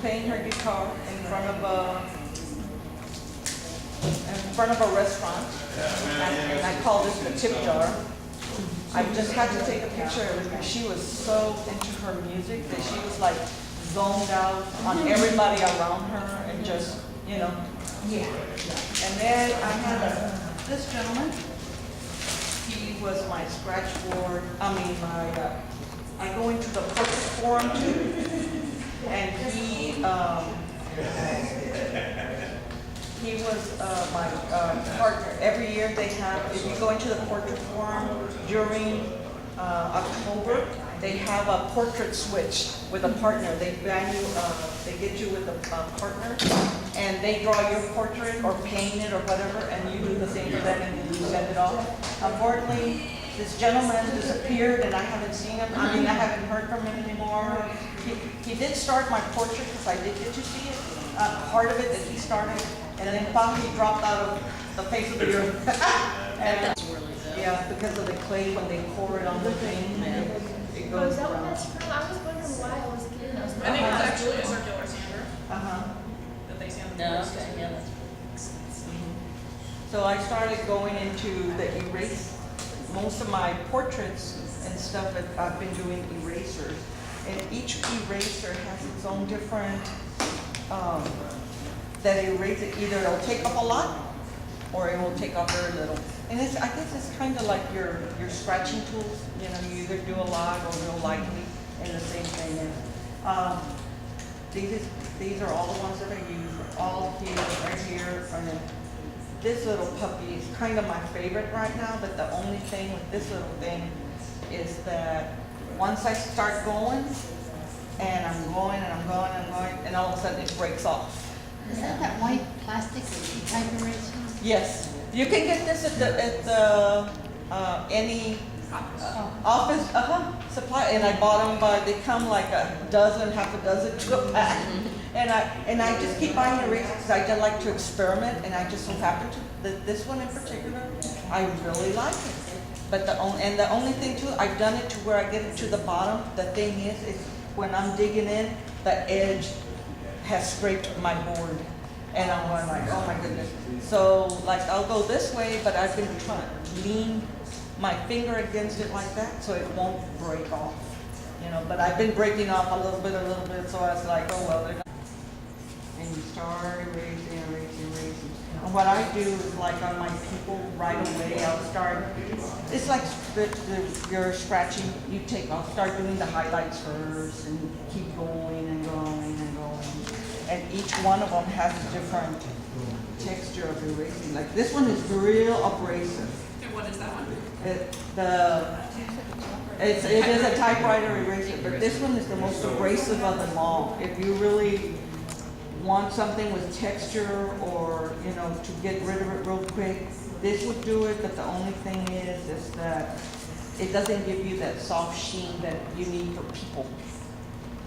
playing her guitar in front of a restaurant, and I call this the tip jar. I just had to take a picture of her. She was so into her music that she was like zoned out on everybody around her and just, you know. Yeah. And then I had this gentleman. He was my Scratchboard. I go into the portrait forum too, and he was my partner. Every year they have, if you go into the portrait forum during October, they have a portrait switch with a partner. They get you with a partner, and they draw your portrait or paint it or whatever, and you do the same for them and you send it off. Unfortunately, this gentleman disappeared and I haven't seen him. I mean, I haven't heard from him anymore. He did start my portrait because I did get to see it, part of it that he started, and then finally he dropped out of the face of the earth. And, yeah, because of the clay when they pour it on the thing, it Oh, goes is that what around. that's from? I was wondering why I was getting those. I think it's actually a circular sander Uh-huh. that they sand the No, boards okay, to. yeah, that's. So I started going into the erase. Most of my portraits and stuff that I've been doing erasers, and each eraser has its own different that eraser. Either it'll take up a lot, or it will take up very little. And I guess it's kind of like your scratching tools. You know, you either do a lot or real lightly, and the same thing is. These are all the ones that I use. All here, right here, and then this little puppy is kind of my favorite right now, but the only thing with this little thing is that once I start going, and I'm going, and all of a sudden it breaks off. Is that white plastic type eraser? Yes, you can get this at the any office supply, and I bought them they come like half a dozen to a pack. And I just keep buying erasers because I like to experiment, and I just so happen to this one in particular, I really like it. But the only thing too, I've done it to where I get it to the bottom. The thing is when I'm digging in, the edge has scraped my board, and I'm going like, oh my goodness. So like I'll go this way, but I've been trying to lean my finger against it like that so it won't break off. You know, but I've been breaking off a little bit, so I was like, oh well, they're not. And you start erasing. And what I do is like on my people right away, I'll start, it's like you're scratching, I'll start doing the highlights first and keep going and going and going. And each one of them has a different texture of erasing. Like this one is real abrasive. And what is that one? It is a typewriter eraser, but this one is the most abrasive of them all. If you really want something with texture or, you know, to get rid of it real quick, this would do it, but the only thing is that it doesn't give you that soft sheen that you need for people,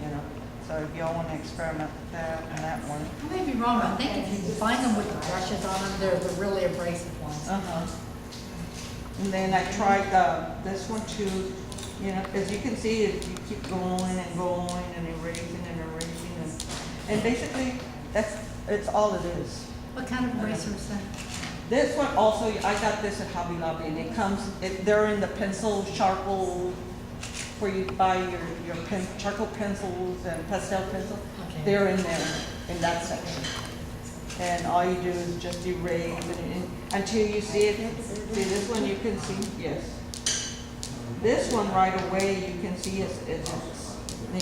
you know. So if y'all want to experiment with that and that one. I may be wrong, but I think if you find them with the brushes on them, they're the really abrasive ones. And then I tried this one too. You know, as you can see, you keep going and erasing and basically it's all it is. What kind of eraser is that? This one also, I got this at Hobby Lobby, and they're in the pencil charcoal, where you buy your charcoal pencils and pastel pencils. Okay. They're in there, in that section. And all you do is just erase until you see it. See this one you can see, yes. This one right away you can see it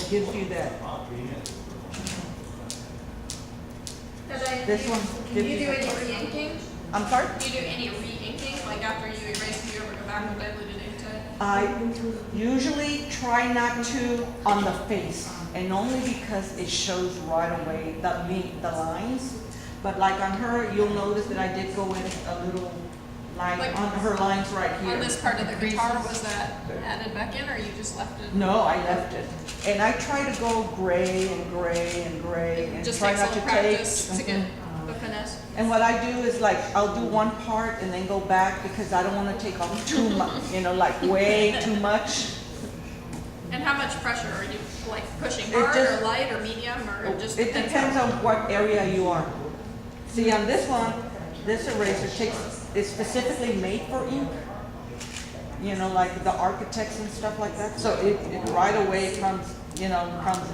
gives you that. This one. Do you do any re-inking? I'm sorry? Do you do any re-inking? Like after you erase, do you ever go back and diluted into it? I usually try not to on the face, and only because it shows right away the lines. But like on her, you'll notice that I did go in a little line Like on her lines right here. On this part of the guitar, was that added back in, or you just left it? No, I left it. And I try to go gray and Just try takes a not to little practice to take. get the finesse. And what I do is like, I'll do one part and then go back because I don't want to take off too much, you know, like way too much. And how much pressure are you like pushing It hard just- or light or medium or it just It depends on what area you are. See, on this one, this eraser is specifically made for ink. You know, like the architects and stuff like that. So it right away comes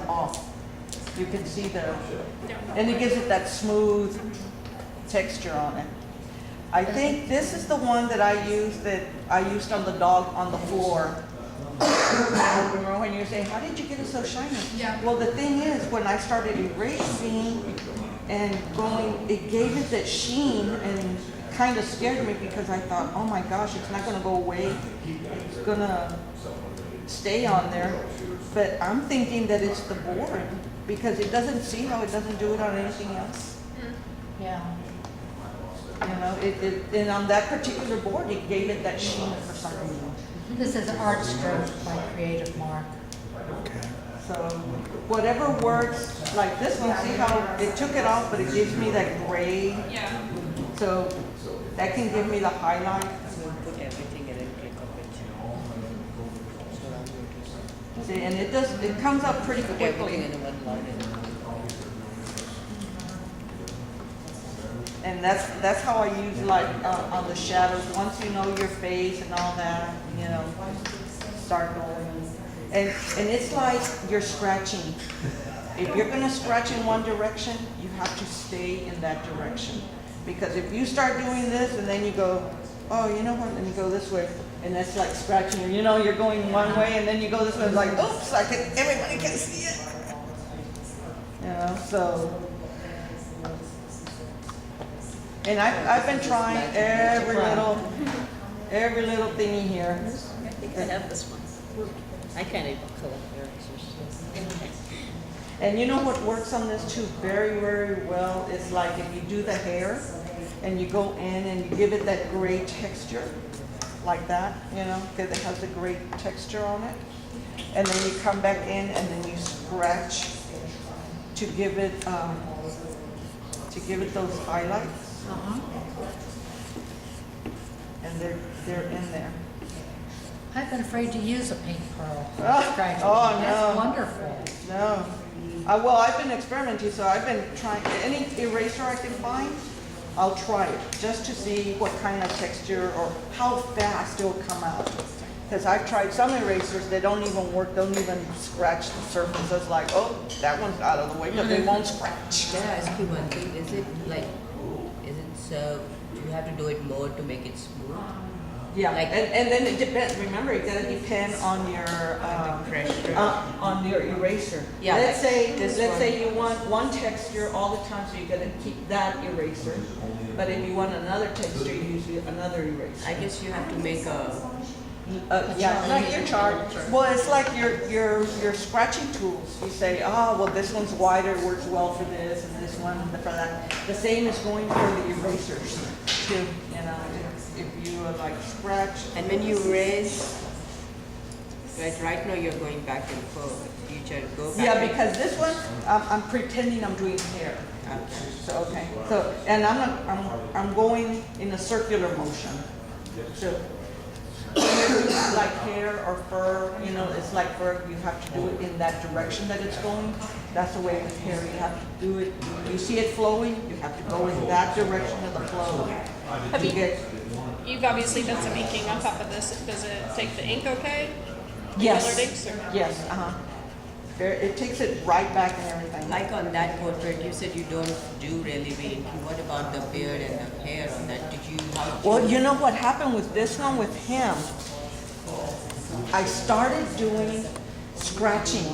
off. You can see and it gives it that smooth texture on it. I think this is the one that I used on the dog on the floor. Remember when you were saying, how did you get it so shiny? Yeah. Well, the thing is, when I started erasing and going, it gave it that sheen and kind of scared me because I thought, oh my gosh, it's not gonna go away. It's gonna stay on there. But I'm thinking that it's the board because it doesn't see how it doesn't do it on anything else. Yeah. You know, and on that particular board, it gave it that sheen for some reason. This is Art Stroke by Creative Mark. So whatever works, like this one, see how it took it off, but it gives me that gray. Yeah. So that can give me the highlight. Put everything and then click on it. See, and it comes up pretty Put everything quickly. in one line. And that's how I use like on the shadows. Once you know your face and all that, start going. And it's like you're scratching. If you're gonna scratch in one direction, you have to stay in that direction. Because if you start doing this and then you go, oh, you know what, and you go this way, and that's like scratching, you're going one way and then you go this way, it's like, oops, everybody can see it. So. And I've been trying every little thingy here. I think I have this one. I can't even collect erasers. And you know what works on this too very, very well is like if you do the hair and you go in and you give it that gray texture like that, because it has the gray texture on it. And then you come back in and then you scratch to give it those highlights. And they're in there. I've been afraid to use a pink pearl. Scratch. Oh, no. That's wonderful. No. Well, I've been experimenting, so I've been trying any eraser I can find. I'll try it just to see what kind of texture or how fast it'll come out. Because I've tried some erasers that don't even work, don't even scratch the surface. It's like, oh, that one's out of the way, but they won't scratch. Can I ask you one thing? Is it so? Do you have to do it more to make it smooth? Yeah, Like- and then it depends. Remember, it gotta depend on your pressure. on your eraser. Yeah, Let's like say this let's one. say you want one texture all the time, so you gotta keep that eraser. But if you want another texture, you use another eraser. I guess you have to make a. Yeah, not your chart. Well, it's like your scratching tools. You say, oh, well, this one's wider, works well for this, and this one for that. The same is going for the erasers too. If you like scratch. And when you erase, right now you're going back and forth. You just go back. Yeah, because this one, I'm pretending I'm doing hair. Okay. So and I'm going in a circular motion. So like hair or fur, it's like fur. You have to do it in that direction that it's going. That's the way with hair. You have to do it. You see it flowing. You have to go in that direction of the flow. Have you- get You've obviously done some inking on top of this. Does it take the ink okay? yes, Colored inks or? yes, It takes it right back and everything. Like on that portrait, you said you don't do really inking. What about the beard and the hair on that? Did you? Well, you know what happened with this one with him? I started doing scratching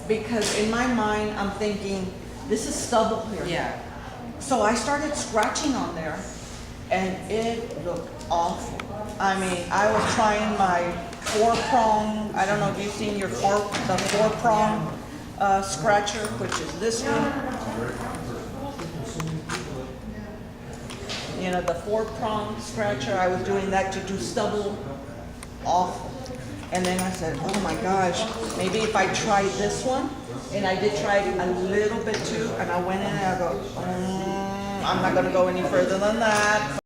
because in my mind I'm thinking this is stubble here. Yeah. So I started scratching on there and it looked awful. I mean, I was trying my 4-prong, I don't know if you've seen the 4-prong scratcher, which is this one. The 4-prong scratcher, I was doing that to do stubble, awful. And then I said, oh my gosh, maybe if I try this one, and I did try it a little bit too, and I went in and I go, I'm not gonna go any further than that.